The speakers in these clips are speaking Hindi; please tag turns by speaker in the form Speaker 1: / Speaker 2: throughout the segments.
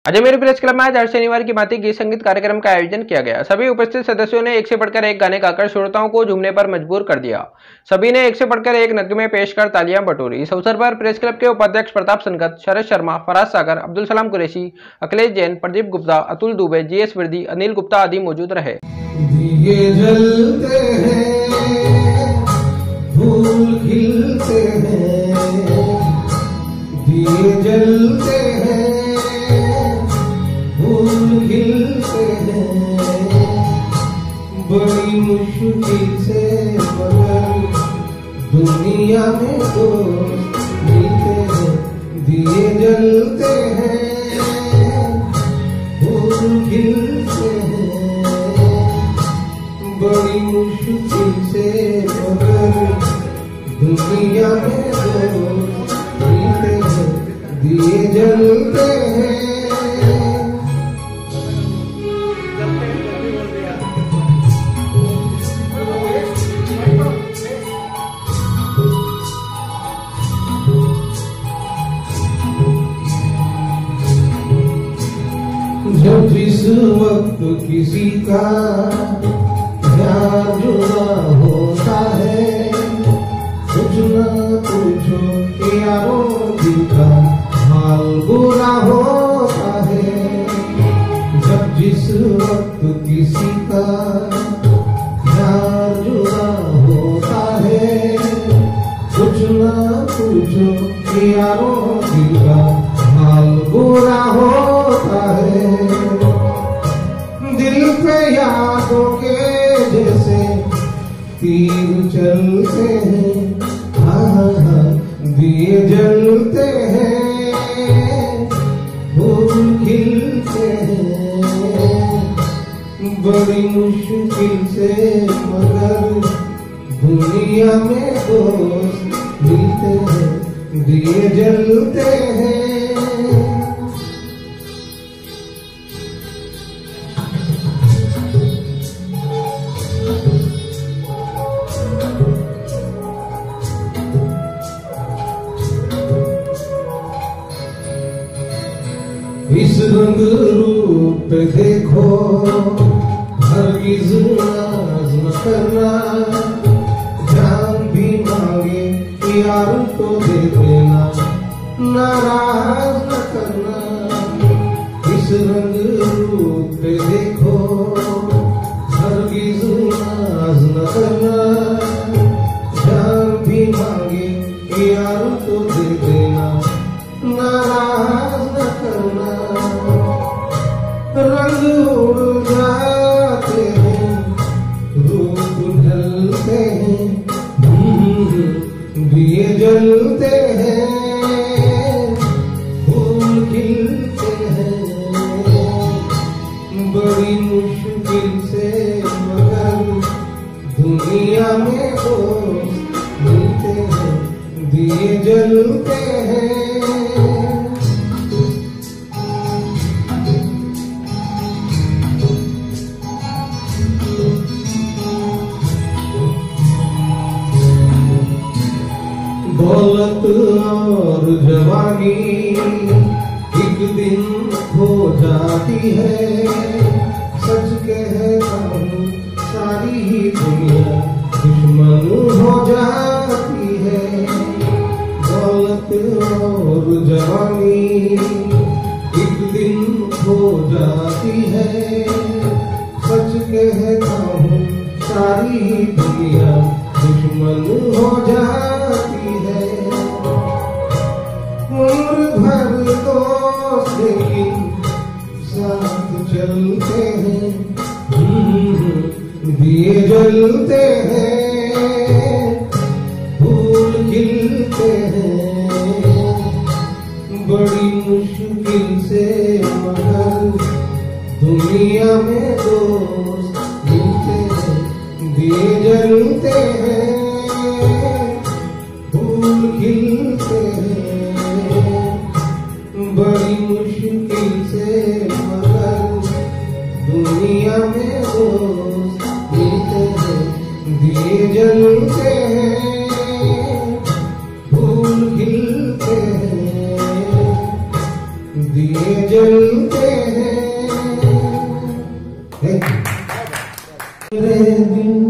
Speaker 1: अजमेर प्रेस क्लब में आज हर शनिवार की भांति गीत संगीत कार्यक्रम का आयोजन किया गया। सभी उपस्थित सदस्यों ने एक से बढ़कर एक गाने गाकर श्रोताओं को झूमने पर मजबूर कर दिया। सभी ने एक से बढ़कर एक नगमे पेश कर तालियां बटोरी। इस अवसर पर प्रेस क्लब के उपाध्यक्ष प्रताप संगत, शरद शर्मा, फराज सागर, अब्दुल सलाम कुरैशी, अखिलेश जैन, प्रदीप गुप्ता, अतुल दुबे, जीएस वर्दी, अनिल गुप्ता आदि मौजूद रहे।
Speaker 2: दिए जलते हैं, फूल खिलते हैं, दिए जलते हैं, फूल खिलते हैं, बड़ी मुश्किल से मगर दुनिया में दोस्त मिलते हैं। दिए जलते हैं, फूल खिलते हैं, बड़ी मुश्किल से मगर दुनिया में दोस्त मिलते हैं। दिए जलते हैं। जब जिस वक्त किसी का प्यार जुड़ा होता है, कुछ न पूछो यारों दिल का हाल बुरा होता है। जब जिस वक्त किसी का प्यार जुड़ा होता है, कुछ न पूछो यारों दिल का हाल बुरा होता है। दिल पे यादों के जैसे तीर चलते हैं, हाँ दिए जलते हैं, फूल खिलते हैं, बड़ी मुश्किल से मगर दुनिया में दोस्त मिलते हैं। दिए जलते हैं। इस रंग रूप पे देखो, हरगिज़ नाज़ न करना, जान भी मांगे यार तो दे देना, नाराज न करना। इस रंग रूप पे देखो, हरगिज़ नाज़ न करना, जान भी मांगे यार तो दे देना, नाराज न करना। रंग उड़ जाते हैं, रूप ढलते हैं, दिए जलते हैं, फूल खिलते हैं, बड़ी मुश्किल से मगर दुनिया में दोस्त मिलते हैं। दिए जलते हैं। दौलत और जवानी एक दिन खो जाती है, सच कहता हूँ सारी ही दुनिया दुश्मन हो जाती है। दौलत और जवानी एक दिन खो जाती है, सच कहता हूँ सारी ही दुनिया दुश्मन हो जाती है। उम्र भर दोस्त लेकिन साथ चलते हैं, दिए जलते हैं, फूल खिलते हैं, बड़ी मुश्किल से मगर दुनिया में दोस्त मिलते हैं। दिए जलते हैं, फूल खिलते हैं, बड़ी मुश्किल से मगर दुनिया में दोस्त मिलते हैं। दिए जलते हैं, फूल खिलते हैं, दिए जलते मेरे दिल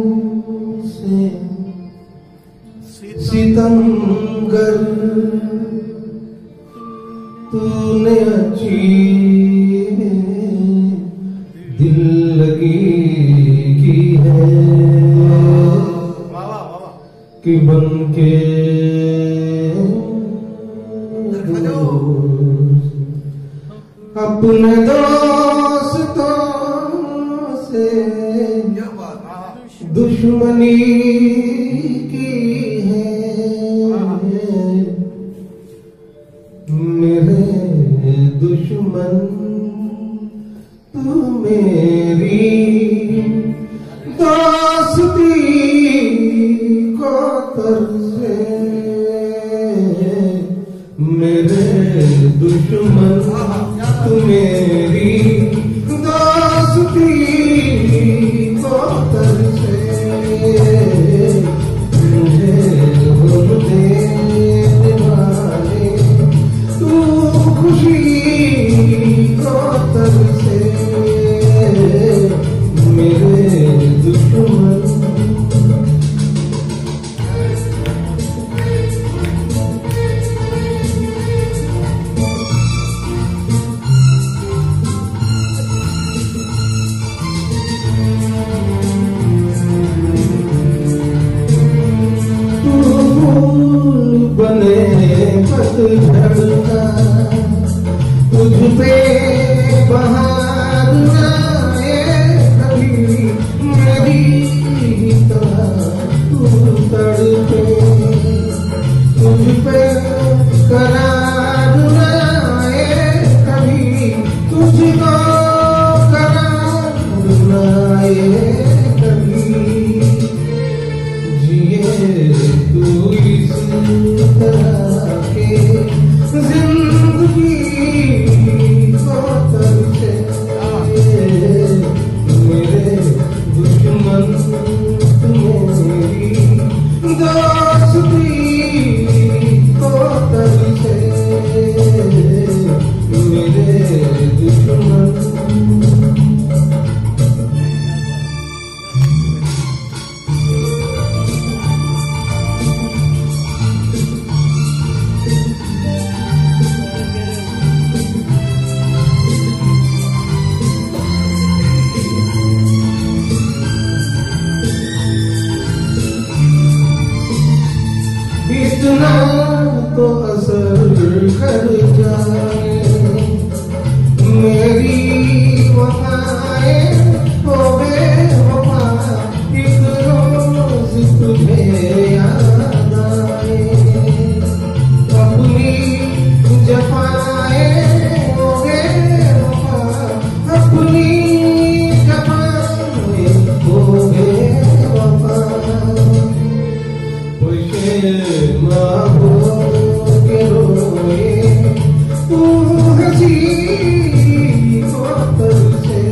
Speaker 2: से सितमगर तूने अच्छी दिल लगी की है कि बन के अपने दोस्तों से दुश्मनी की है। मेरे दुश्मन तू मेरी दोस्ती को तरसे। मेरे दुश्मन तू मेरी दोस्ती को तरसे। मुझे भूल देने वाले तू खुशी को तरसे। मेरे दुश्मन बने पतझड़ का तुझ पे बहार आए कभी मेरी तरह तू तड़पे। तुझ पे करार आए कभी तुझको करार आए कभी। जिए तू इस तरह के जिंदगी को तरसे। मेरे दुश्मन मेरी दोस्ती को तरसे। मेरे दुश्मन इतना तो असर कर जाए मेरी वफाएं हो बेवफा। एक रोज तुझे याद आए अपनी जफाएं हो बेवफा। अपनी जफाएं हो बेवफा। माँ के रोए तू हंसी को तरसे।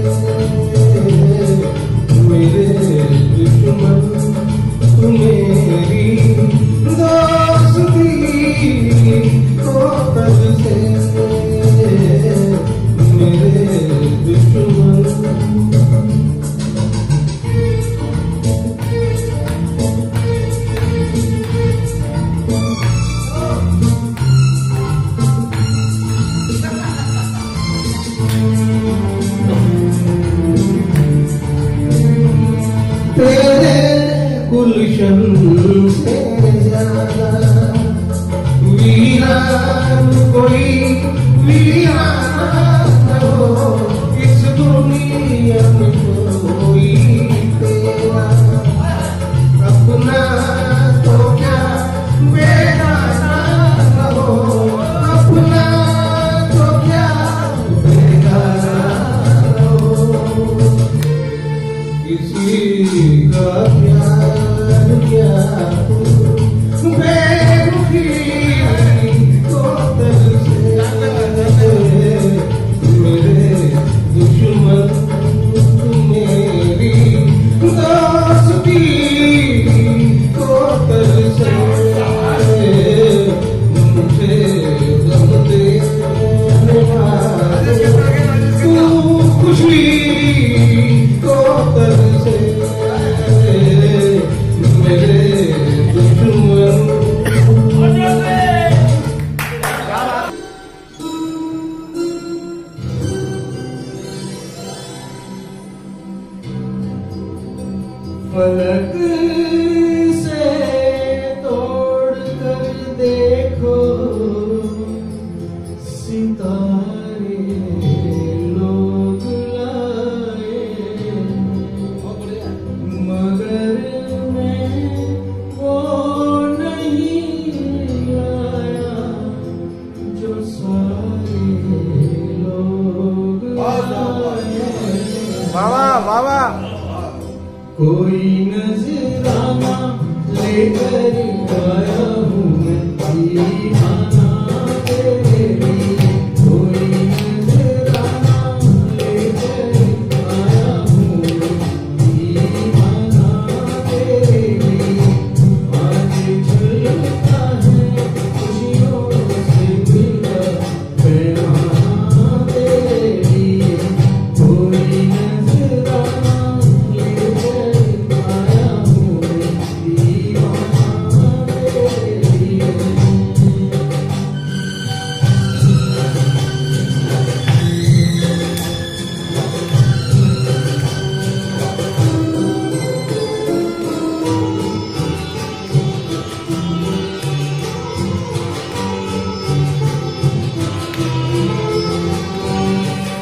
Speaker 2: मेरे दुश्मन तू मेरी दोस्ती को तरसे। मेरे दुश्मन तेरे गुलशन से ज्यादा वीरान कोई वीरान न हो इस दुनिया में कोई तेरा अपना तो क्या बेगाना न हो। अपना तो क्या बेगाना न हो। किसी का प्यार क्या बेरुखी को तरसे। मेरे दुश्मन मेरी दोस्ती को तरसे। मुझे गम देने वाले तू खुशी को तरसे। फलक से तोड़ कर देखो सितारे लोग लाए, मगर मैं वो नहीं लाया जो सारे लोग लाए।
Speaker 3: वाह
Speaker 2: कोई नजराना लेकर आया हूँ मैं दीवाना तेरे लिए, कोई नजराना लेकर आया हूँ मैं दीवाना तेरे लिए। आज चलता है खुशियों से मिलकर पैमाना तेरे लिए, कोई नजराना लेकर आया हूँ मैं दीवाना तेरे लिए।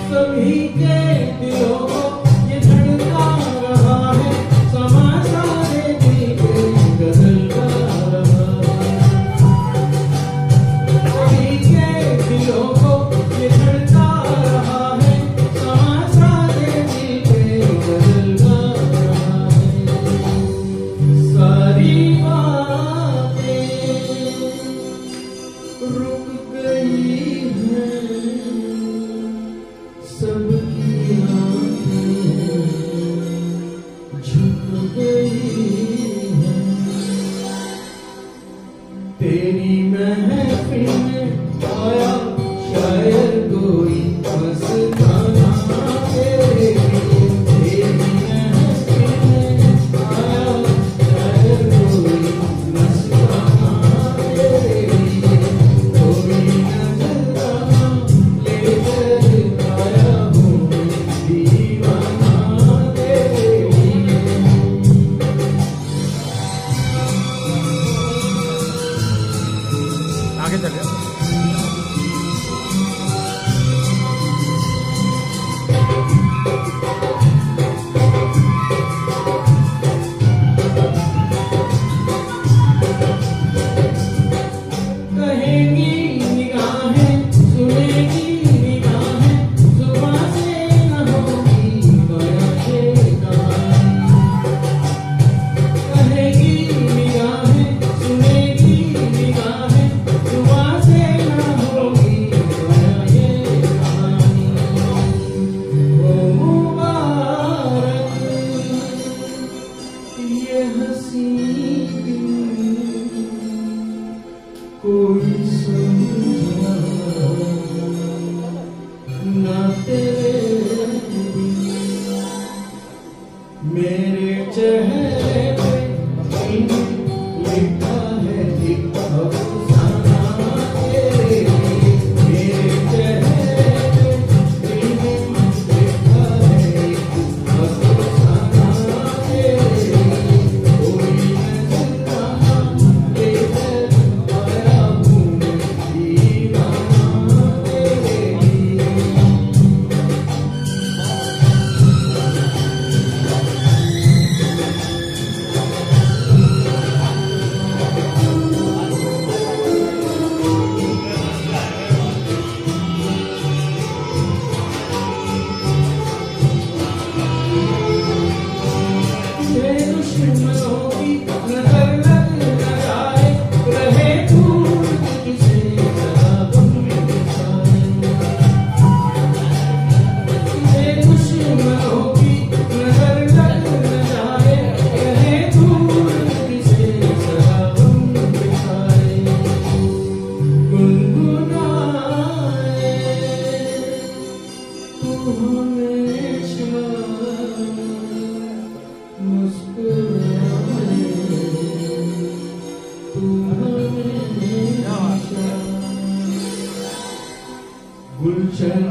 Speaker 2: सभी के दिलों को ये धड़का रहा है, समा सारे दिल पे गजलता रहा है। सभी के दिलों को ये धड़का रहा है, समा सारे दिल पे गजलता रहा है। सारी बातें रुक गई हैं, सबकी आँखें झुक गई हैं। तेरी महफिल में आया शायर कोई मस्ताना तेरे लिए, तेरी महफिल में आया शायर कोई मस्ताना तेरे लिए, कोई नजराना लेकर आया हूँ मैं दीवाना तेरे लिए।
Speaker 3: आगे चलिए।
Speaker 2: कहेंगी निगाहें, सुनेगी निगाहें, जुबां से न होगी बयां ये कहानी। कहेगी निगाहें, सुनेगी निगाहें, जुबां से न होगी बयां ये कहानी। ओ मुबारक ये हंसी दिन, कोई समझा ना तेरे बिन। मेरे चेहरे पे लिखा है एक अफसाना तेरे लिए, मेरे चेहरे पे लिखा है एक अफसाना तेरे लिए। कोई नजराना लेकर आया हूँ मैं दीवाना तेरे लिए। मेरे दुश्मनों की नजर लग न जाए, रहे दूर तुझसे जरा गम बिछाए। मेरे दुश्मनों की नजर लग न जाए, रहे दूर तुझसे जरा गम बिछाए। गुनगुनाए तू हमेशा मुस्कुराए, तू हमेशा गुलशन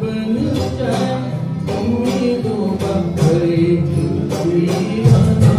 Speaker 2: बन जाए उम्मीदों का हर एक दीवाना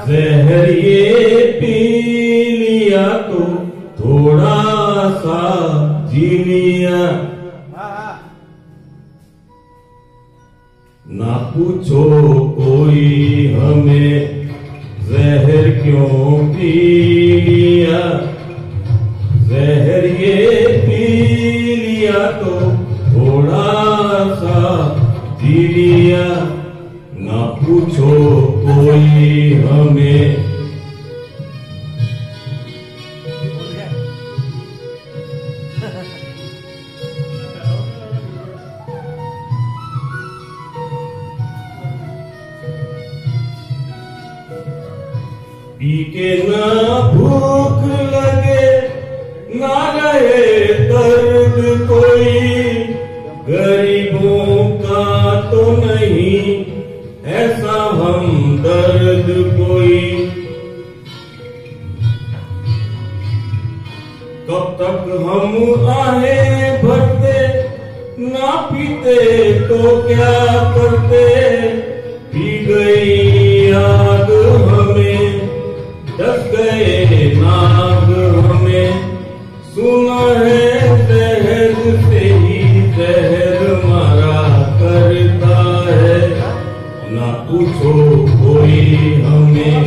Speaker 4: जहर ये पी लिया तो थोड़ा सा जी लिया, ना पूछो कोई हमें जहर क्यों पी लिया। जहर ये पी लिया तो थोड़ा सा जी लिया, ना पूछो कोई हमें। पी के ना भूख लगे ना रहे दर्द कोई गरीबों का तो नहीं ऐसा हमदर्द कोई। कब तक हम आहें भरते ना पीते तो क्या करते, पी गई याद हमें डस गए नाग हमें। सुना है जहर से ही जहर मारा करता है, ना पूछो कोई हमें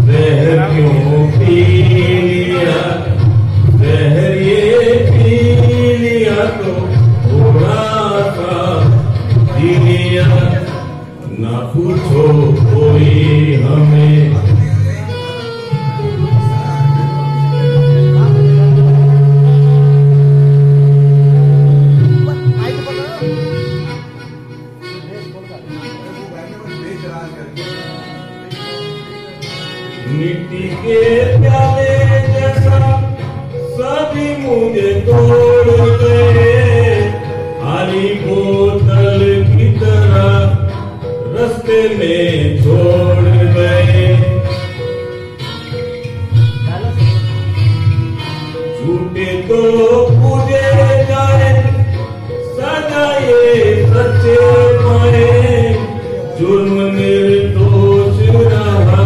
Speaker 4: जहर क्यों पी लिया। जहर ये पी लिया तो थोड़ा सा पी लिया, ना पूछो कोई हमें। मिट्टी के प्याले जैसा सभी मुझे तोड़ गए, खाली बोतल की तरह रास्ते में छोड़ गए। झूठे तो पूजे जाए सजाए सच्चे पाए, जुर्म निर्दोष रहा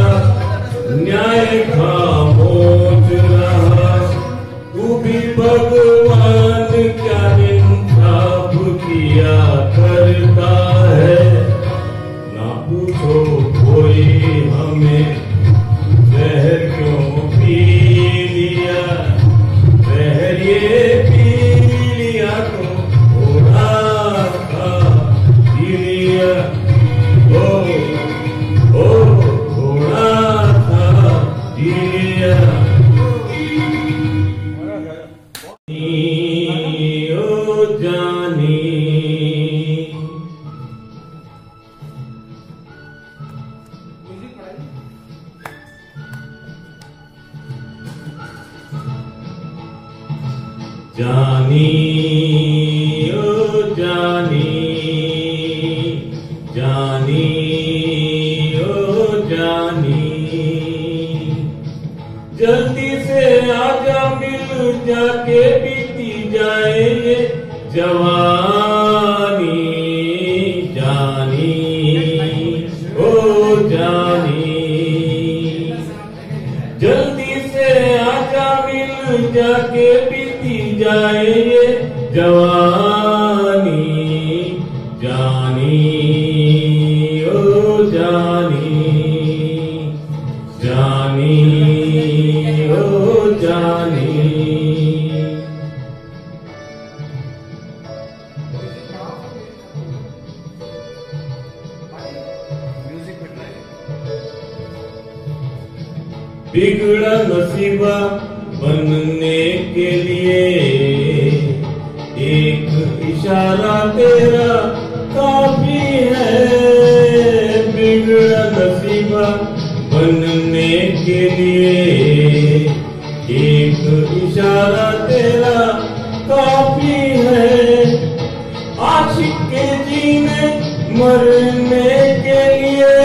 Speaker 4: न्याय खामोश रहा। तू भी भगवान क्या इंसाफ किया करता है, ना पूछो कोई हमें जहर क्यों पी लिया। जहर ये पी लिया तो थोड़ा सा पी लिया, ओ थोड़ा सा पी लिया। ओ जानी जानी ओ जानी जानी ओ जानी, जल्दी से आजा मिल जाके बीती जाए ये जवानी। जानी ओ जानी, जल्दी से आजा मिल जाके बीती जाए ये जवानी। जानी ओ जानी जानी ओ जानी। बिगड़ा नसीबा बनने के लिए एक इशारा तेरा काफी है। बिगड़ा नसीबा बनने के लिए एक इशारा तेरा काफी है। आशिक के जीने मरने के लिए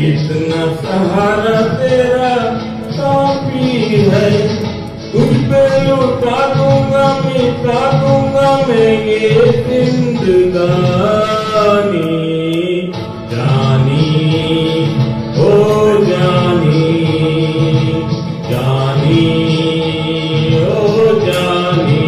Speaker 4: इतना सहारा तेरा काफी है। तुझ पे लुटा दूंगा मिटा दूंगा मैं ये जिंदगानी। जानी ओ जानी जानी ओ जानी।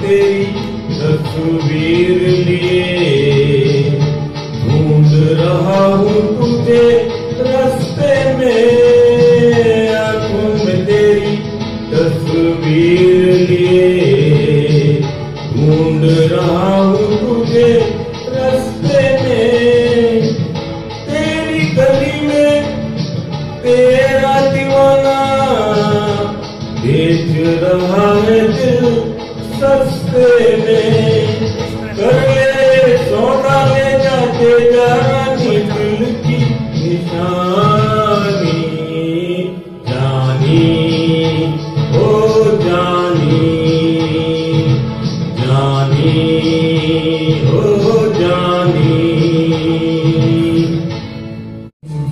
Speaker 4: तेरी तस्वीर लिए ढूंढ रहा हूँ तुझे रास्ते में। आंखों में तेरी तस्वीर लिए ढूंढ रहा हूँ तुझे रास्ते में। तेरी गली में बेच रहा है दिल सस्ते में, कर ले सोना ले जाते जानी दिल की निशानी, जानी ओ जानी, जानी ओ जानी।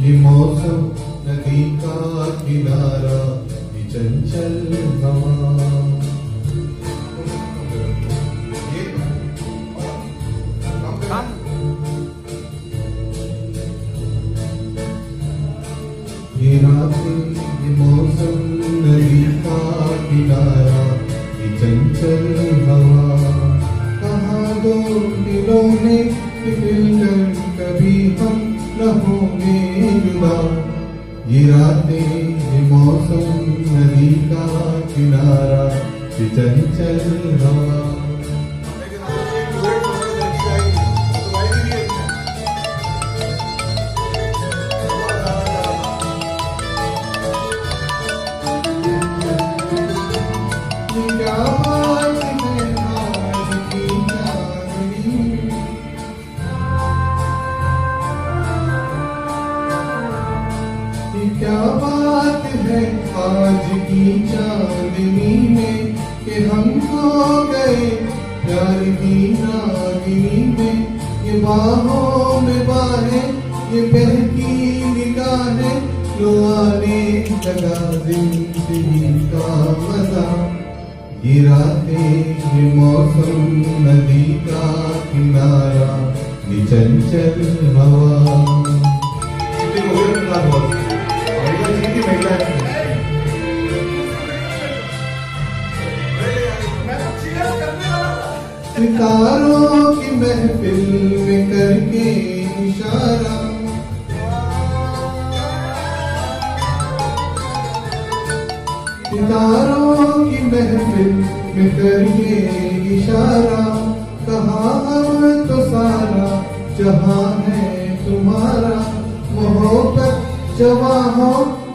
Speaker 3: ये मौसम नदी का किनारा, ये चंचल हवा, ये रातें, ये मौसम नदी का किनारा, ये चंचल हवा, कहाँ दो दिलों में मिलकर कभी हम न होंगे जुदा। ये रातें, ये मौसम नदी का किनारा, ये चंचल हवा। क्या बात है आज की चांदनी में कि हम खो गए प्यार की नागिनी में। ये बाहों में बाहें, ये बहकी निगाहें, लो आने लगा जिंदगी का मजा। ये रातें, ये मौसम नदी का किनारा, ये चंचल हवा। सितारों की महफिल में करके इशारा, सितारों की महफिल में करके इशारा, कहा अब तो सारा जहां है तुम्हारा। मोहब्बत जवां हो,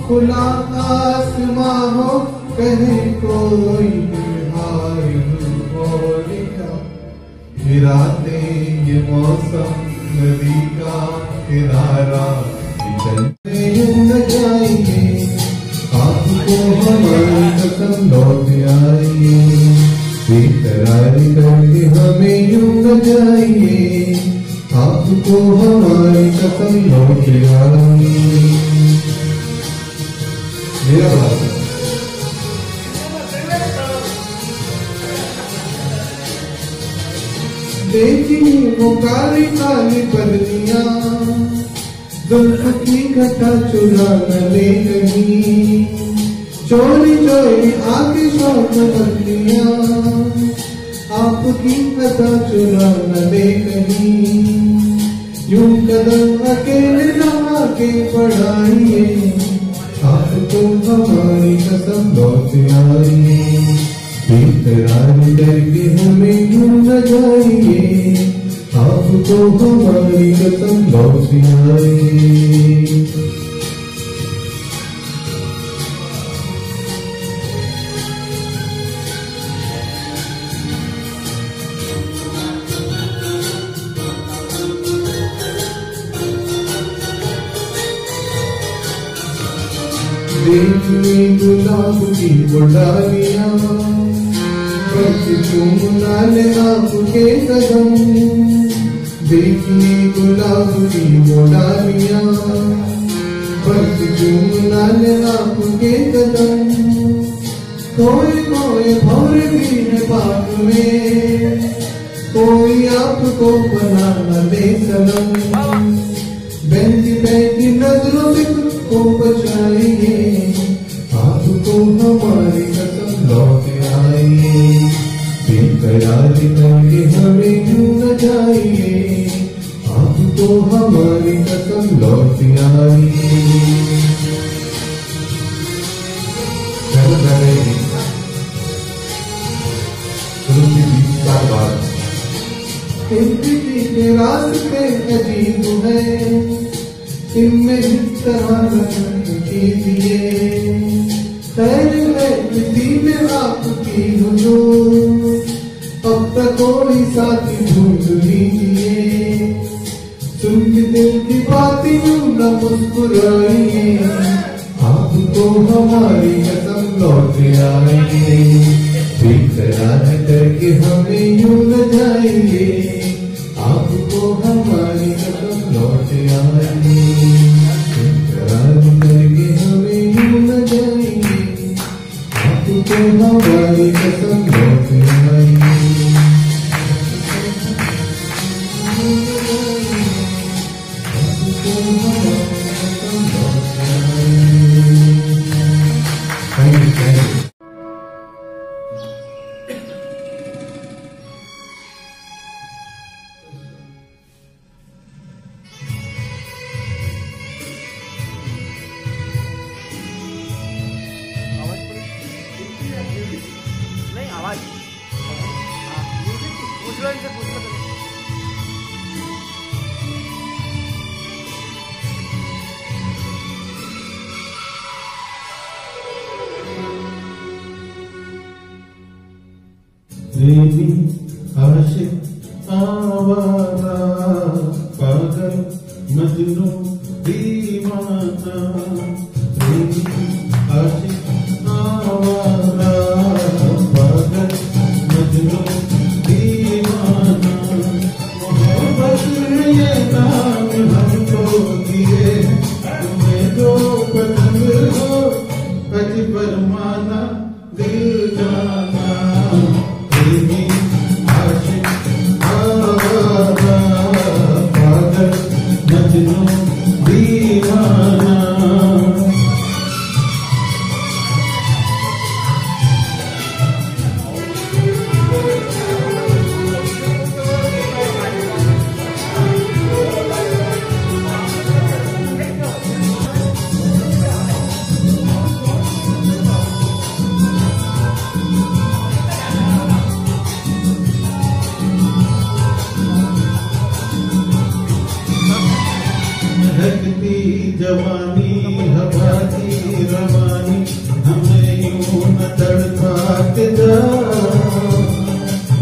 Speaker 3: खुला आसमां हो, कहे कोई हाय हो लिखा। ये रातें, ये मौसम नदी का किनारा, ये चलते न जाएंगे, आपको हमारी कसम लौट आएंगे। बेकरार करके हमें यूं न जाइए, आपको हमारी कसम लौट आएंगे। मेरा बात देखी वो काली काली बदलियां, जुल्फ की घटा चुरा न ले कहीं, चोरी चोरी आके शौक बदलियां, आपकी घटा चुरा न ले कहीं। यूं कदम अकेले लगा के बढ़ाइए, आपको हमारी कसम लौट आइए। बेकरार करके हमें यूं न जाइए, आपको हमारी कसम लौट आइए। देखिए गुलाब की बुढ़ालियां, बस चूमना ले आपके कदम। देखिए गुलाब की बुढ़ालियां, बस चूमना ले आपके कदम। कोई कोई भौर भी है बाग में, कोई आपको बना न दे सनम। बहती बहती नजरों से खुद को बचाइए, आपको हमारी कसम लौट आइए। बेकरार करके हमें यूं न जाइए, आपको हमारी कसम लौट आइए। जिंदगी के रास्ते अजीब है, इनमें इस तरह कीजिए। खैर है स्मृति में आपकी हो, अब तक कोई साथी ढूंढ लीजिए, सुन के दिल की बातें यूं न मुस्कुराइए, आपको हमारी कसम लौट आएंगे, बेकरार करके हमें यूं न जाएंगे, आपको हमारी कसम लौट आएंगे, बेकरार करके हमें यूं न जाएंगे, आपको हमारी कसम लौट आएंगे।
Speaker 5: नहीं आवाज पूछ लो इनसे, पूछ लो पहले।
Speaker 3: प्रेमी आशिक आवारा पागल मजनू दीवाना, प्रेमी आशिक आवारा पागल मजनू दीवाना, मोहब्बत ये नाम हमको दिए, तुम्हें जो पसंद हो अज फरमाना दिल जाना, प्रेमी आशिक आवारा पागल मजनू दीवाना। महकती जवानी हवाती रवानी, हमें यूं न तड़पा के जा,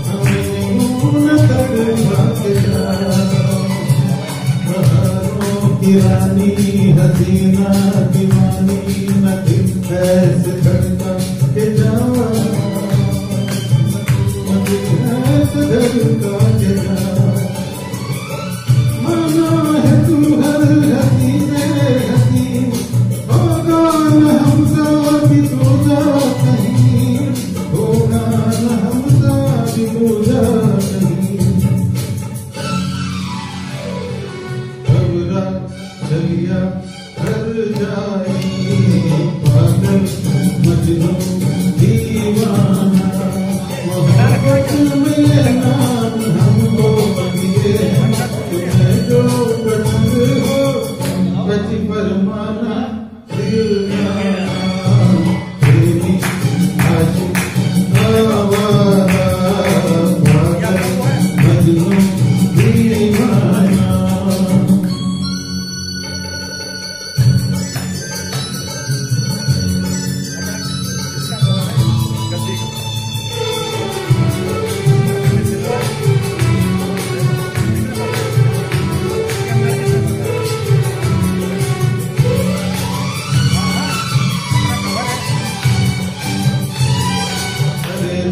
Speaker 3: हमें यूं न तड़पा के जा, बहारों की रानी हसीना दीवानी, न दिल ऐसे तड़पा के जा, न दिल ऐसे तड़पा के जा, माना है तू हर हसी में हसी, होगा न हमसा भी दूजा कहीं, होगा न हमसा भी दूजा कहीं, घबरा चलिया हर जाएगी, पागल मजनू दीवाना, मोहब्बत में नाम हमको दिए, तुम्हें जो पसंद हो बच फरमाना दिल जाना, प्रेमी आशिक आवारा पागल मजनू दीवाना।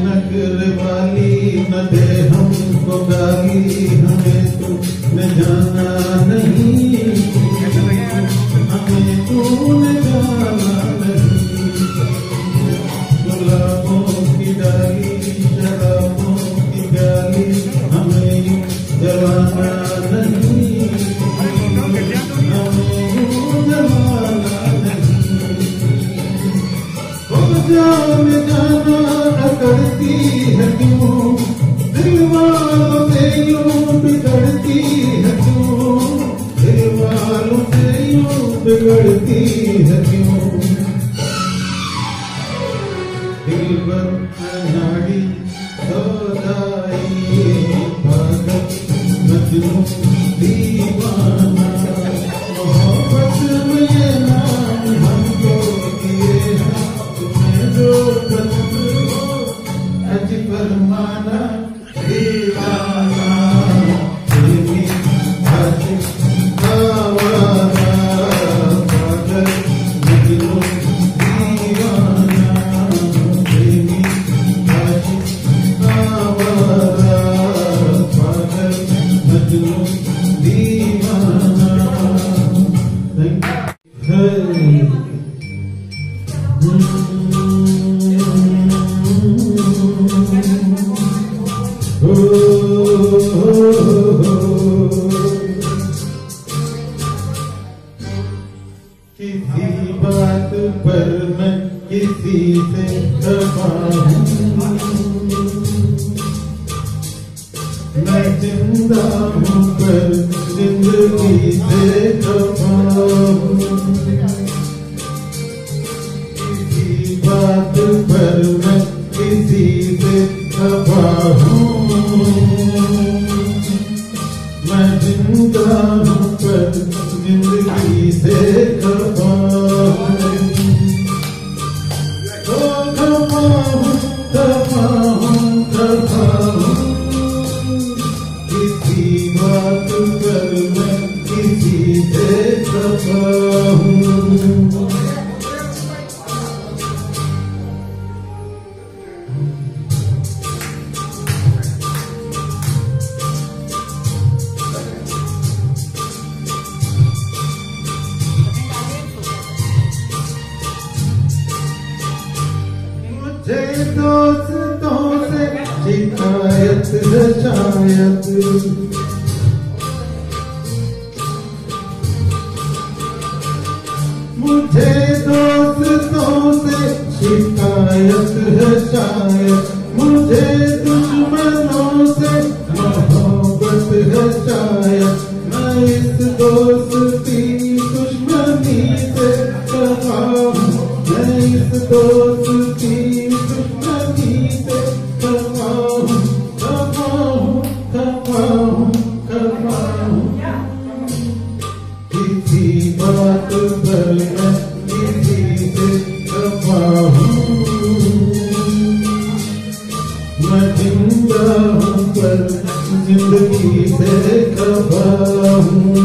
Speaker 3: नगर वाली न दे हमको गाली, हमें तू न जाना नहीं, हमें तू न जाना नहीं, गुलाबों की डाली शराबों की गाली, हमें यूं जलाना नहीं, हमें यूं जलाना नहीं, जाने जाना अकड़ती है क्यों, दिल वालों से यूं बिगड़ती है क्यों, दिल वालों से यूं बिगड़ती है क्यों, दिल पर नाड़ी सौदाई, पागल मजनू दीवाना, मोहब्बत में नाम हमको दिए, तुम्हें जो किसी बात पर मैं किसी से खफा हूँ, मैं जिंदा हूँ पर जिंदगी से खफा हूँ। किसी बात पर मैं किसी से खफा हूँ, मैं जिंदा हूँ पर जिंदगी से खफा हूँ। खफा हूँ, खफा हूँ, खफा हूँ। किसी बात पर मैं किसी से खफा हूँ। मुझे दोस्तों से शिकायत है शायद, मुझे दोस्तों से शिकायत है शायद, मुझे दुश्मनों से मोहब्बत है शायद। मैं इस दोस्ती दुश्मनी से खफा हूँ, मैं इस दोस्ती दुश्मनी से खफा हूँ, खफा हूँ, खफा हूँ, खफा हूँ। किसी बात पर मैं किसी से खफा हूँ, मैं जिंदा हूँ पर जिंदगी से खफा हूँ।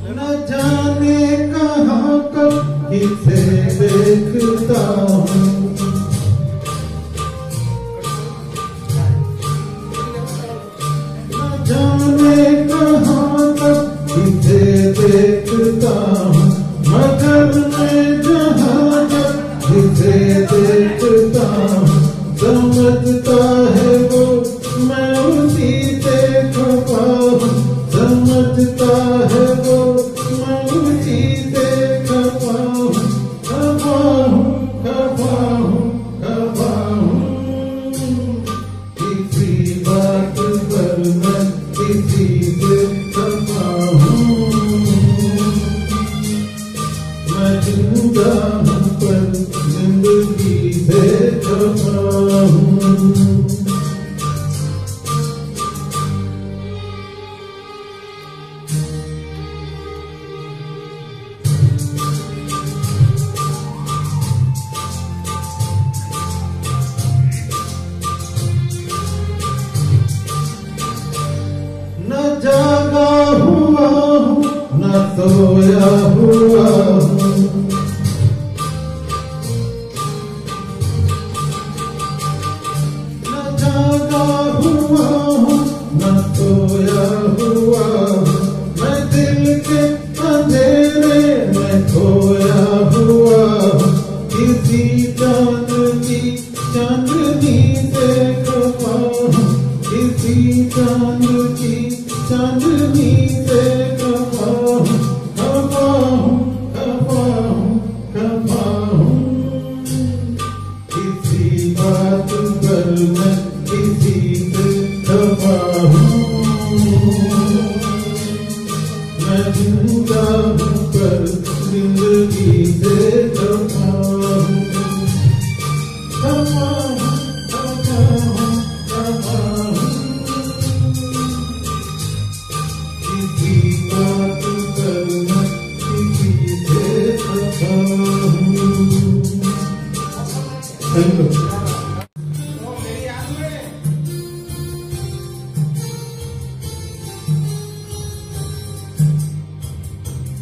Speaker 3: न जाने कहाँ कब किसे देखता हूँ, न जाने कहाँ कब किसे देखता हूँ, मगर मैं जहाँ जब किसे देखता हूँ, समझता है वो मैं उसी से खफा हूँ, समझता है वो मैं उसी से खफा हूँ, खफा हूँ, खफा हूँ, खफा हूँ। किसी बात पर मैं किसी से खफा हूँ, मैं जिंदा हूँ पर जिंदगी से खफा हूँ। न जागा हुआ हूँ न सोया हुआ हूँ, न जागा हुआ हूँ न सोया हुआ हूँ, मैं दिल के अंधेरे में खोया हुआ हूँ। किसी चांदनी से खफा हूँ, किसी चांदनी से खफा हूँ, खफा हूँ, खफा हूँ, खफा हूँ। किसी बात पर मैं किसी से खफा हूँ, मैं जिंदा हूँ पर जिंदगी से खफा हूँ, खफा हूँ, खफा हूँ, खफा हूँ। किसी बात पर मैं किसी से खफा हूँ। Thank you.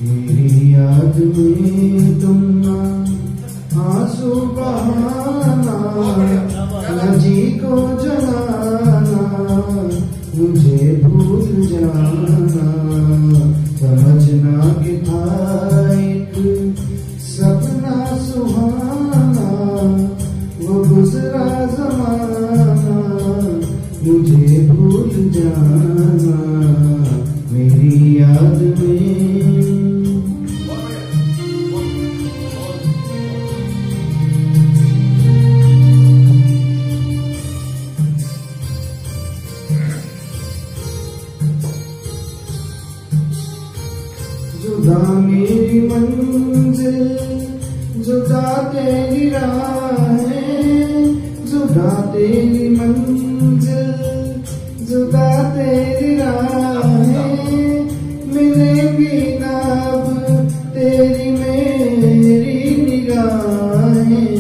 Speaker 3: मेरी याद में तुम ना आंसू बहाना, न जी को जलाना, मुझे भूल जाना, जुदा मेरी मंजिल, जुदा तेरी राहें, जुदा तेरी मंजिल, जुदा तेरी राहें, मिलेंगी ना अब तेरी मेरी निगाहें।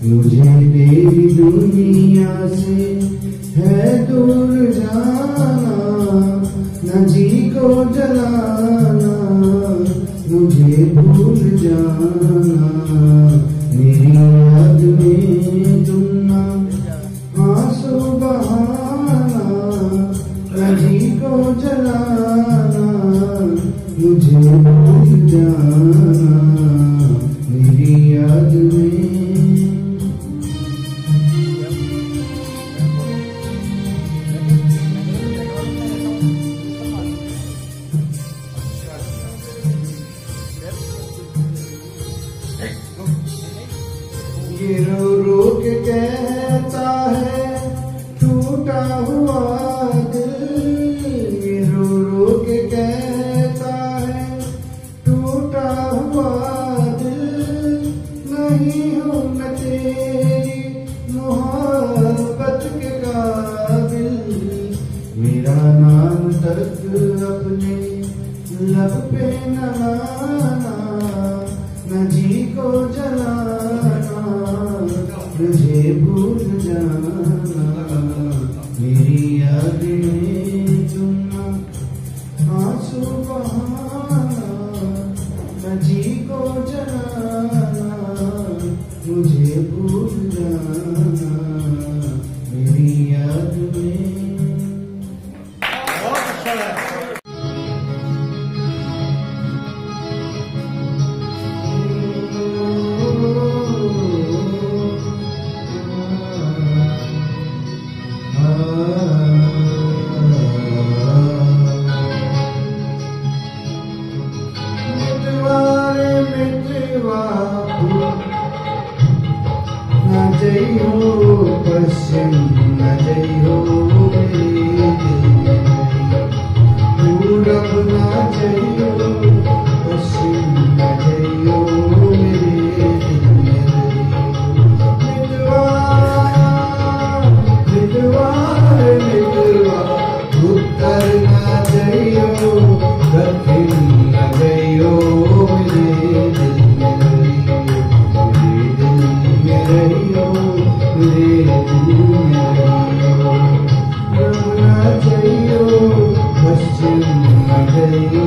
Speaker 3: मुझे तेरी दुनिया से है दूर जाना, न जी को जलाना, मुझे भूल जाना। मेरी याद में तुम ना आंसू बहाना, न जी को जलाना, मुझे भूल जाना। मेरी याद में ये रो रो के कहता है टूटा हुआ दिल, ये रो रो के कहता है टूटा हुआ दिल। नहीं हूँ मैं तेरी मोहब्बत के काबिल, मेरा नाम तक अपने लब पे न लाना, न जी को जलाना, मुझे भूल जाना। मेरी याद में तुम आंसू बहाना, न जी को जलाना, मुझे भूल जाना। मेरी याद में
Speaker 5: बहुत अच्छा है।
Speaker 3: न जइयो पश्चिम, न जइयो मेरे दिल में, पूरब न जइयो पश्चिम, न जइयो मेरे दिल में। मितवा मितवा उत्तर न जइयो, दक्षिण न जइयो मेरे दिल में। रहियो मेरे दिल में रहियो, पूरब न जइयो पश्चिम न जइयो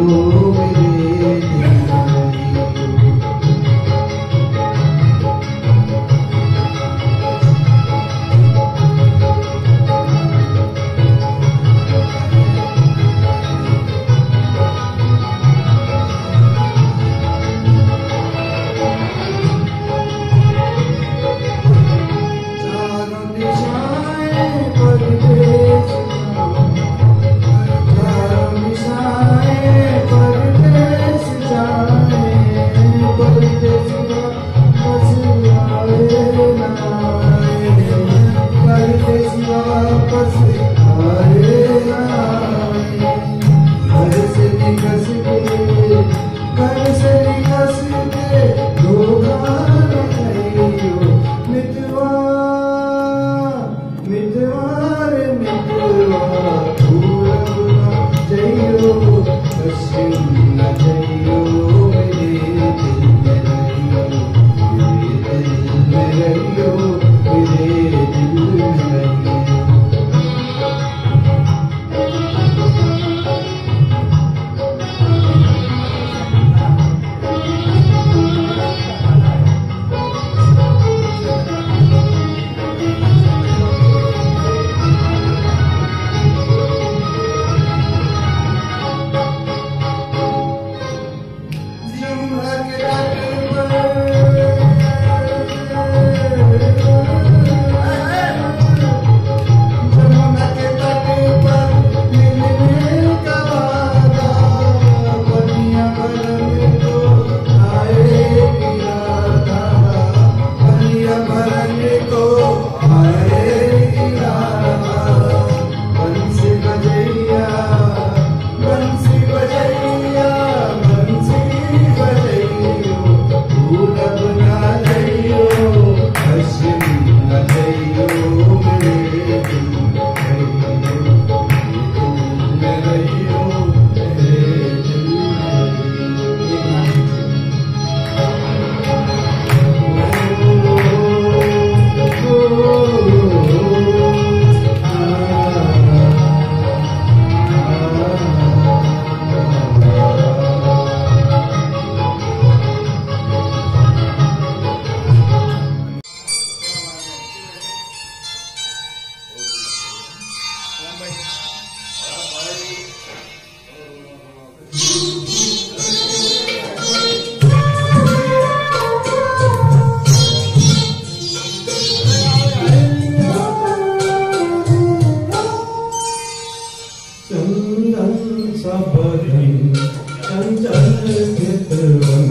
Speaker 3: चितवन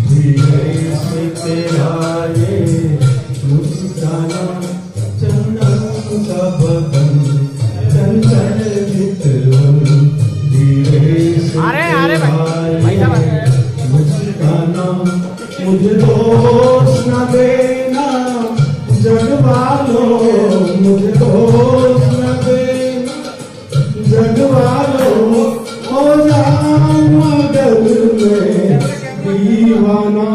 Speaker 3: धीरे से तेरा ये मुस्काना चंदन सा बदन चंचल चितवन धीरे से तेरा ये मुस्काना मुझे दोष न देना जग वालों मुझे दोष न देना जग वालों हो जाऊं अगर मैं दीवाना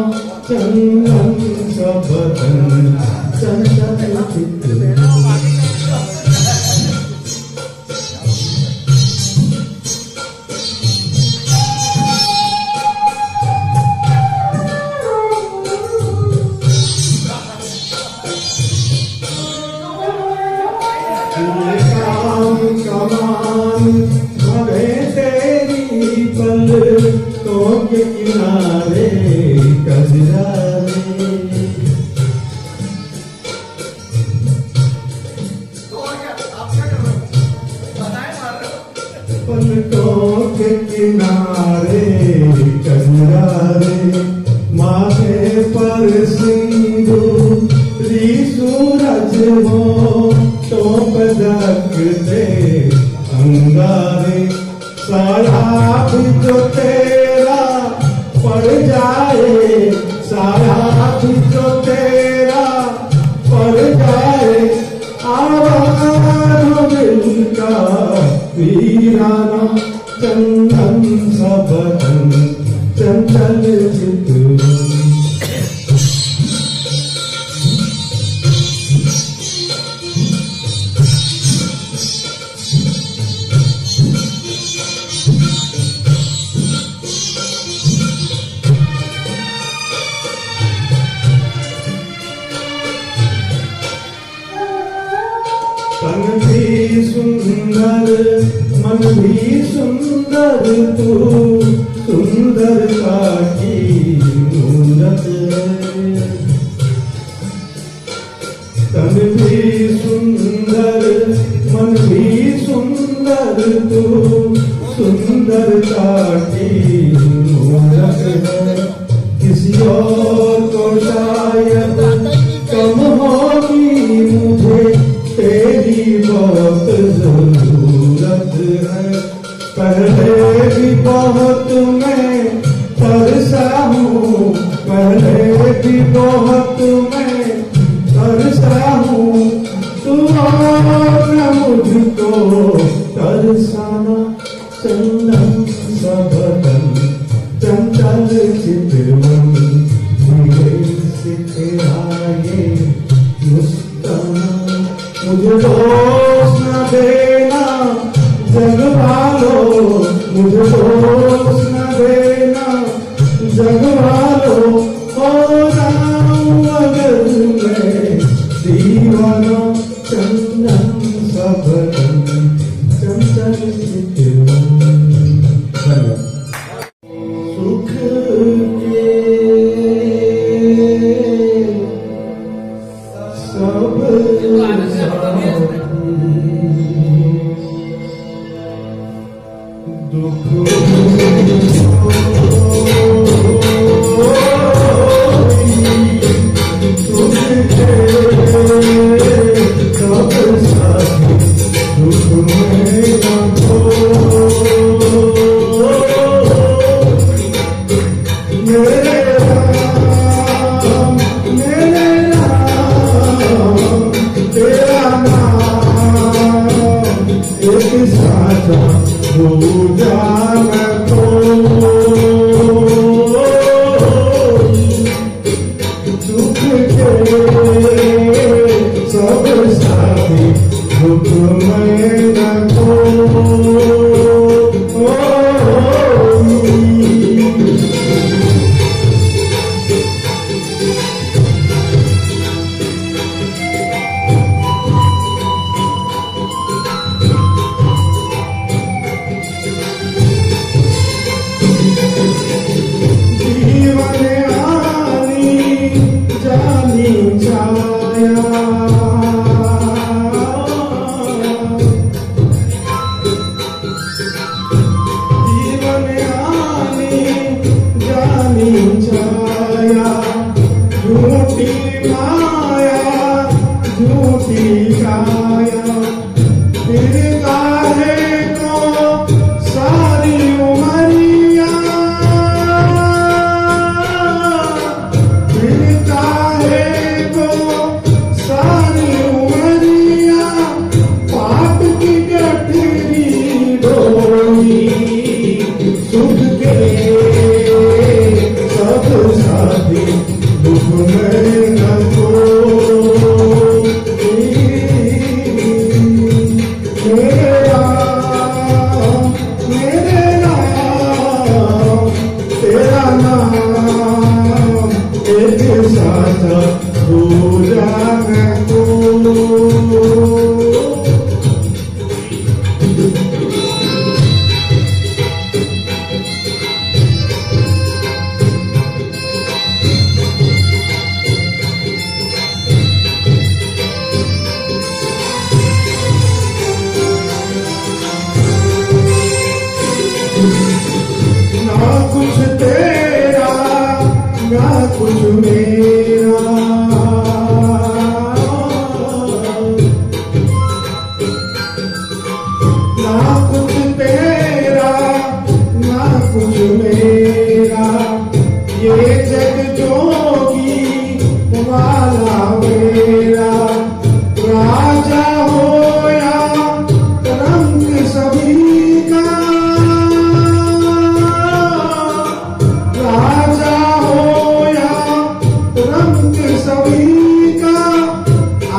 Speaker 3: चंदन सा बदन चंचल चितवन कमान भवे तेरी पल तो के किनारे कजरा पलकों के किनारे कजरा रे माथे पर सिंदूरी सूरज हो तो बदकते अंगारे साया भी तो तेरा पड़ जाए साया भी तो तेरा पड़ जाए आवाज़ दिल का वीराना चंदन सा बदन चंचल चितवन तन भी सुंदर मन भी सुंदर तू सुंदरता की मूरत है तन भी सुंदर मन भी सुंदर तू सुंदरता की मूरत है किसी और को शायद कम होगी मुझे तेरी बहुत जरूरत है पहले भी बहुत मैं तरसा हूँ पहले भी बहुत मैं तरसा हूँ तू और न मुझको तरसाना चंदन सा बदन चंचल चितवन धीरे से तेरा ये मुस्काना मुझे दोष न देना जग वालों मुझे दोष न देना जग वालों हो जाऊं अगर मैं दीवाना चंदन सा बदन चंचल चितवन सुख के सब छाया झूठी माया झूठी काया फिरता है तो सारी उमरिया फिरता है तो सारी उमरिया पाप की गठरी डोरी सुख के सब साथी दुख में न कोई मेरे राम तेरा नाम एक साथ हो जाने को ना कुछ तेरा ना कुछ मेरा ना कुछ तेरा ना कुछ मेरा ये जग जोगी वाला मेरा राजा हो या रंग सभी का राजा हो या रंग सभी का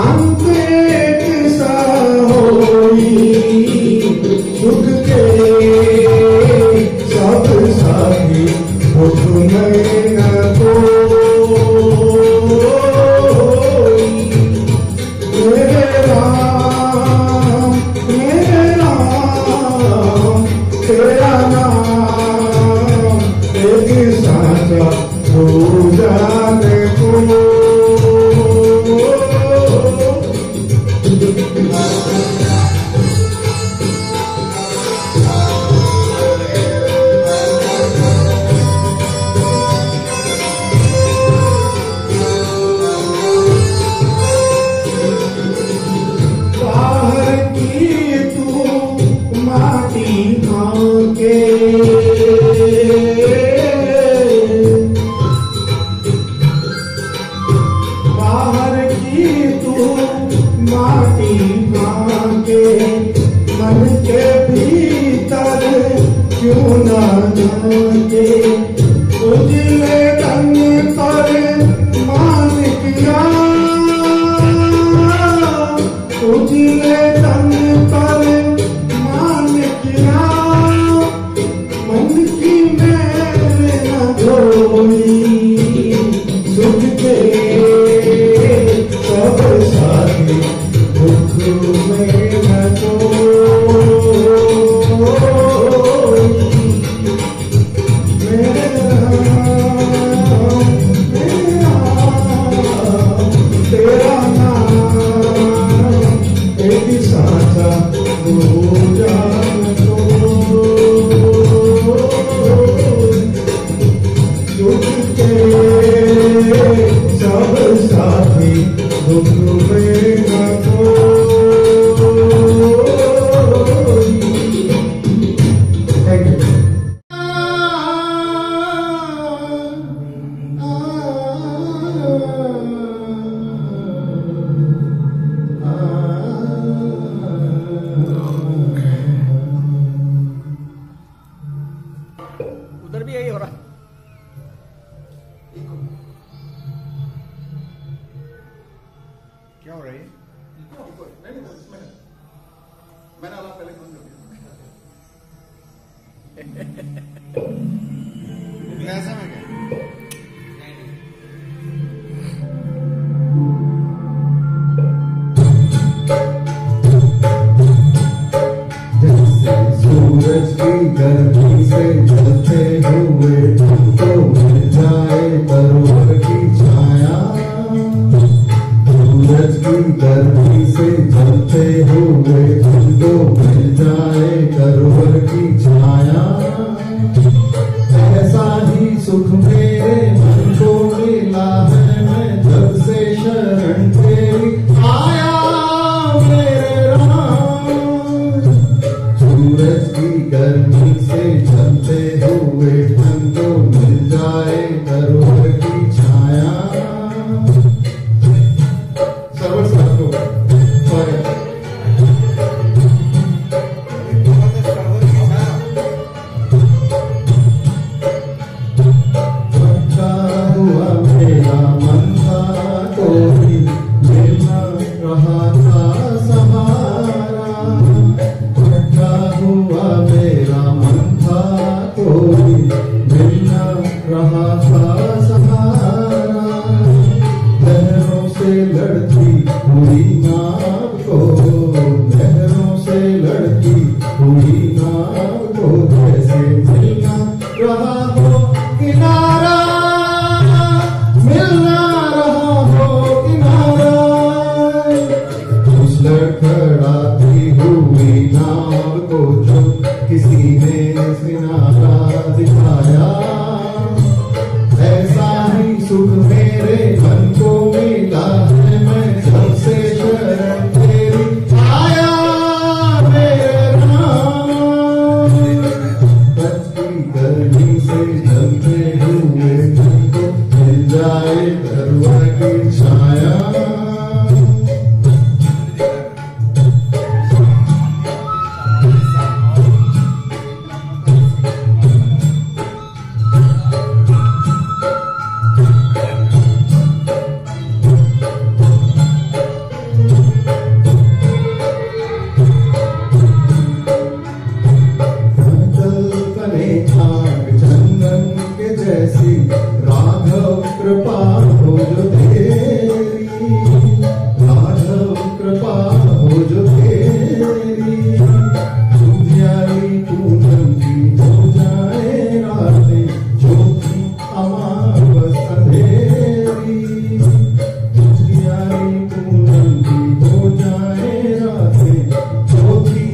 Speaker 3: अंत एक सा होई सुख के सब साथी दुख में न कोई मेरे राम तेरा नाम एक साचा हो जाने को बाहर की तू माटी भांगे बाहर की तू माटी भांगे मन के भीतर क्यों ना जागे उजले तन पर मान किया उजले तन पर मान किया मन की मैल न धोई सुख के सब साथी दुख में न कोई मेरे राम तेरा नाम एक साचा हो जाने को दुख के सब साथी दुख में न कोई थैंक यू
Speaker 5: उधर भी यही हो रहा है।
Speaker 3: क्या हो रही है मैंने आला पहले कौन कर ऐसा में क्या सूरज की गर्मी से जलते हुए तुमको मिल जाए तरोवर की छाया सूरज की गर्मी से जलते हुए तुमको मिल जाए तरोवर की छाया ऐसा ही सुख मेरे तरोवर की छाया सर्वर साधो पर भटका हुआ मेरा मन था कोई मिल न रहा था सहारा भटका हुआ मेरा मन था कोई मिल न रहा था सहारा लहरों से लड़ती हुई नाव को लहरों से लड़ती हुई नाव को जैसे मिल न रहा हो किनारा मिल न रहा हो किनारा उस लड़खड़ाती हुई नाव को जो किसी ने किनारा दिखाया ऐसा ही सुख मेरे मन को मिला है मैं जब से शरण तेरी आया मेरे नाम बचती गर्मी से जलते हुए तुमको मिल जाए दरवा की छाया चंदन के जैसी राघव कृपा हो जो तेरी राघव कृपा हो जो तेरी उजियारी पूनम की हो जाए रातें ज्योति अमावस अंधेरी उजियारी पूनम की हो जाए रातें ज्योति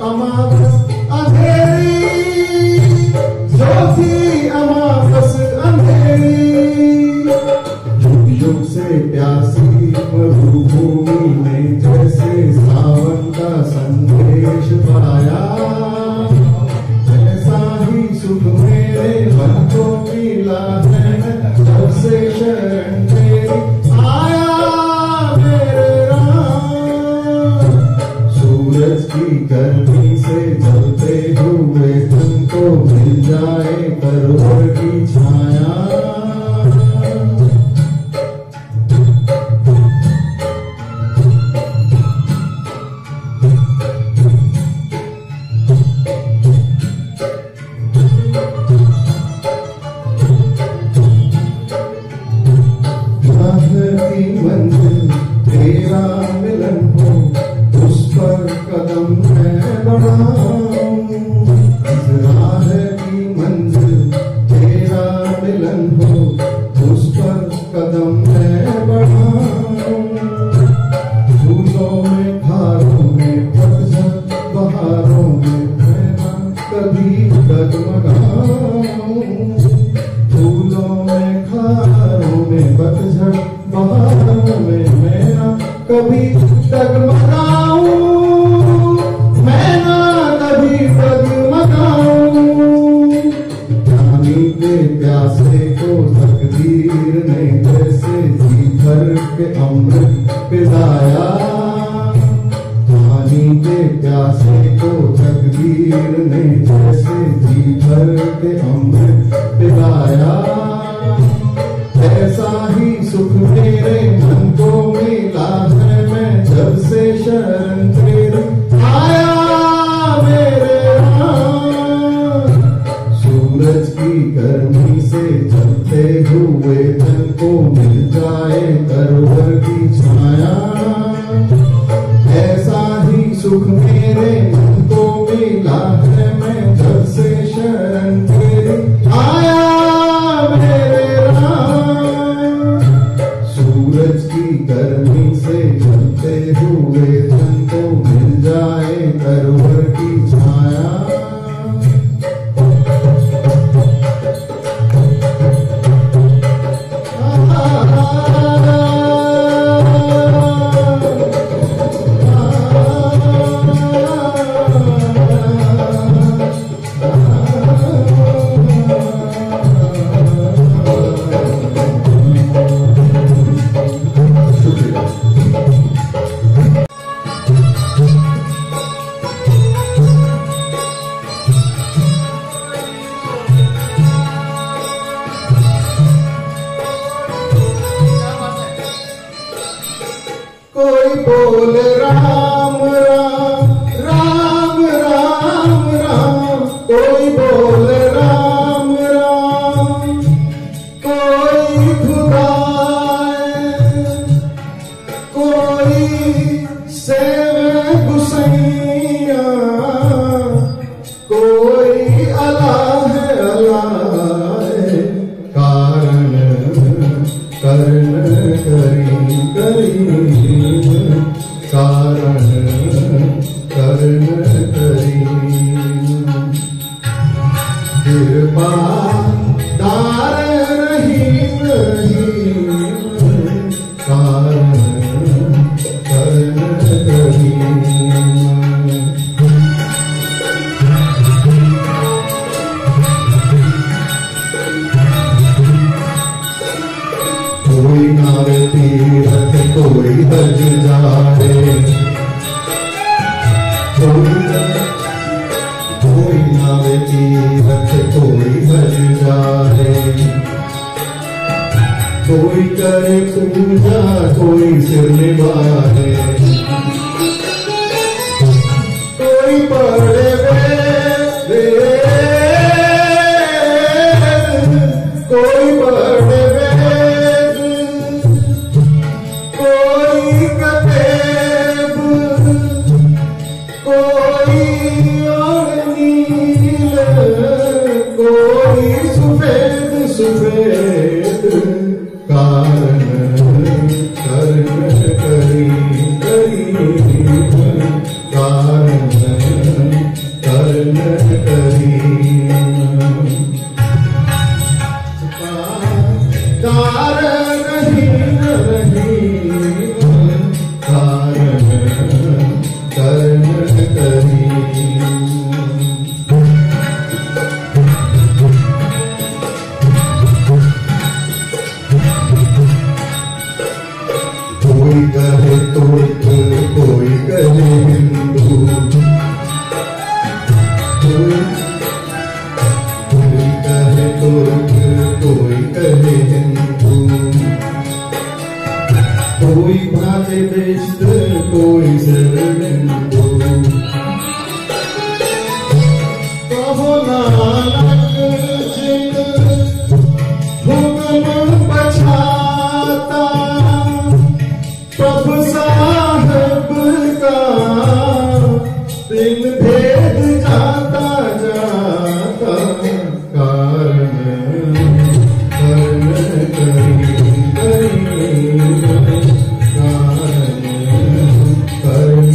Speaker 3: अमावस अंधेरी ज्योति अमावस अंधेरी युग युग से प्यासी मरुभूमि में जैसे सावन का संदेश पाया ऐसा ही सुख मेरे मन को मिला है जब से शरण तेरी आया मेरे राम सूरज की गर्मी से जलते हुए तुमको मिल जाए तरोवर की छाया की मंजिल तेरा मिलन हो उस पर कदम मैं बढ़ाऊं इस राह की मंजिल तेरा मिलन हो उस पर कदम मैं बढ़ाऊं फूलों में खारों में पतझड़ बहारों में मैं ना कभी डगमगाऊं फूलों में खारों में पतझड़ बहारों में मैं ना कभी डगमगाऊं मैं ना कभी डगमगाऊं पानी के प्यासे को तकदीर ने जैसे जी भर के अमृत पिलाया पानी के प्यासे को तकदीर ने जैसे जी भर के अमृत पिलाया ऐसा ही सुख मेरे मन को मिला है मैं जब से शरण तेरी आया मेरे राम सूरज की गर्मी से जलते हुए तन को मिल जाए तरोवर की छाया ऐसा ही सुख मेरे मन को मिला है मैं जब से शरण तेरी आया मेरे सूरज की गर्मी से जलते हुए तन को मिल जाए तरोवर की छाया कोई बोले राम राम राम राम राम, कोई बोले राम राम, कोई खुदा कोई सेवे गुसैया, कोई अल्लाह है कारण करण करी करी, कारण करण करी, कृपा दार रहीम कारण करण करी। कोई नावे तीरथ कोई हज जाए, कोई नावे तीरथ कोई हज जाए, कोई करे पूजा कोई सिर निभाए, कोई पढ़े वेद कोई पढ़े वेद, कोई कतेब कोई और नील, कोई सफेद सफेद, कारण करण करी करी, कारण करण करी, कार रहीम कारण करण करी। कोई कहे तुर्क कोई कहे हिंदू, कोई कहे तुर्क कोई कहे हिंदू, कोई भाते बेस्त कोई सरबिंदु, कहो नानक जिन हुक्म पछाता, प्रभु साहब का दिन भेद जाता जाता, कारण करण करी करी, कारण करण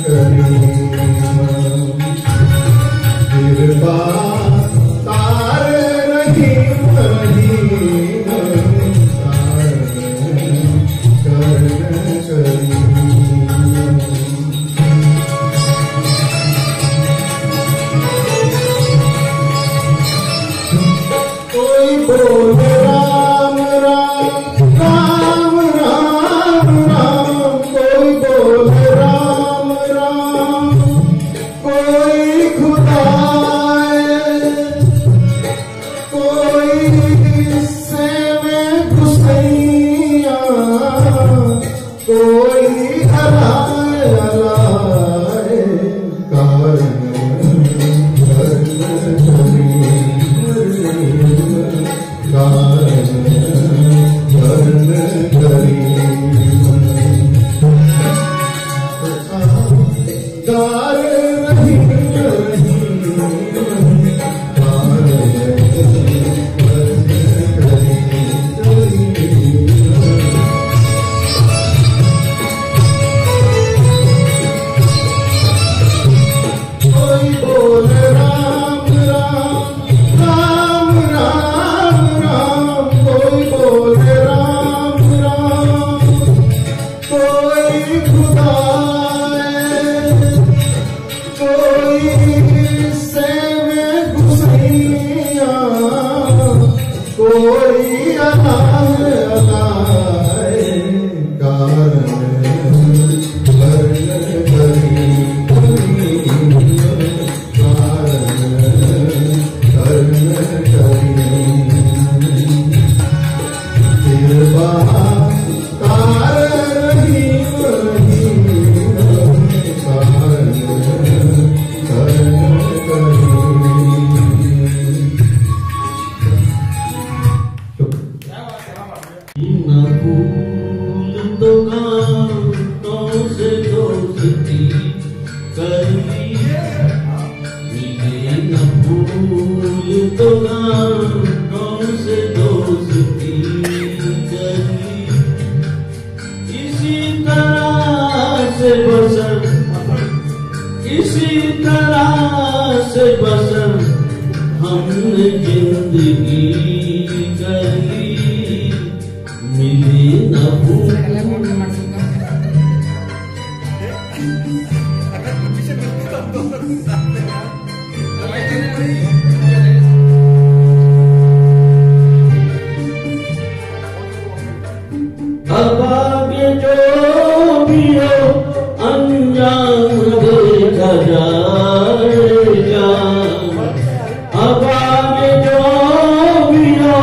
Speaker 3: करी, कृपा तार रहीम रहीम, कारण करण करी। कोई बोले राम राम राम राम राम, कोई बोले राम राम, कोई खुदा कोई सेवे गुसैया, कोई अल्लाह कारण
Speaker 4: बसर हमने जिंदगी कर ली, मिले न भूल। अब आगे जो भी हो अंजाम देखा जाएगा, अब आगे जो भी हो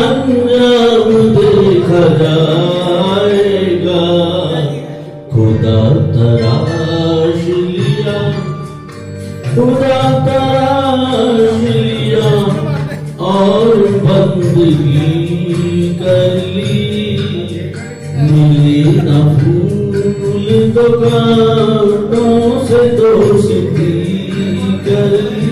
Speaker 4: अंजाम देखा जाएगा। खुदा तराश लिया, खुदा तराश लिया और बंदगी कर ली, मिले न फूल तो कांटों से दोस्ती कर ली।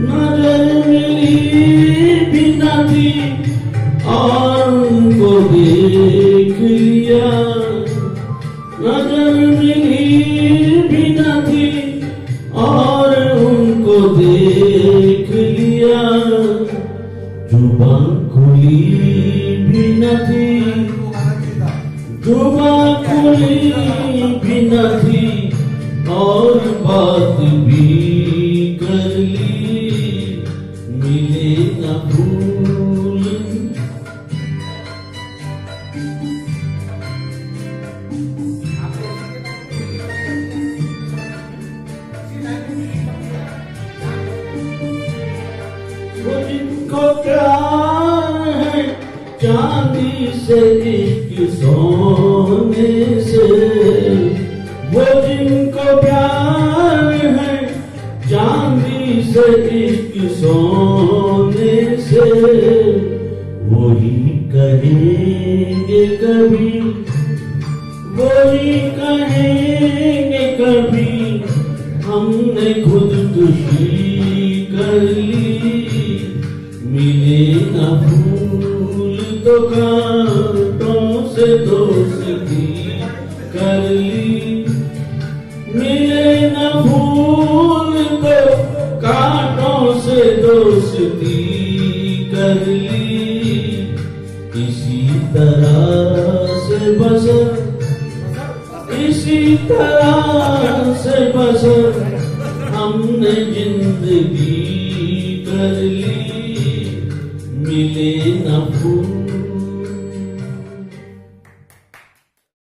Speaker 4: नजर मिली भी न थी और उनको देख लिया, नजर मिली भी न थी और उनको देख लिया। जुबान खुली भी न थी, जुबान खुली भी न थी और बात भी कर ली, मिले न भूल। वो जिनको प्यार है चांदी से इश्क सोने से, वो जिनको प्यार है चांदी से इश्क सोने से, वही कहेंगे कभी, वही कहेंगे कभी हमने खुदकुशी कर ली, मिले न फूल तो कांटों से दोस्ती कर ली, मिले न फूल तो कांटों से दोस्ती कर ली। इसी तरह से बसर, इसी तरह से बसर हमने जिंदगी कर ली, मिले न फूल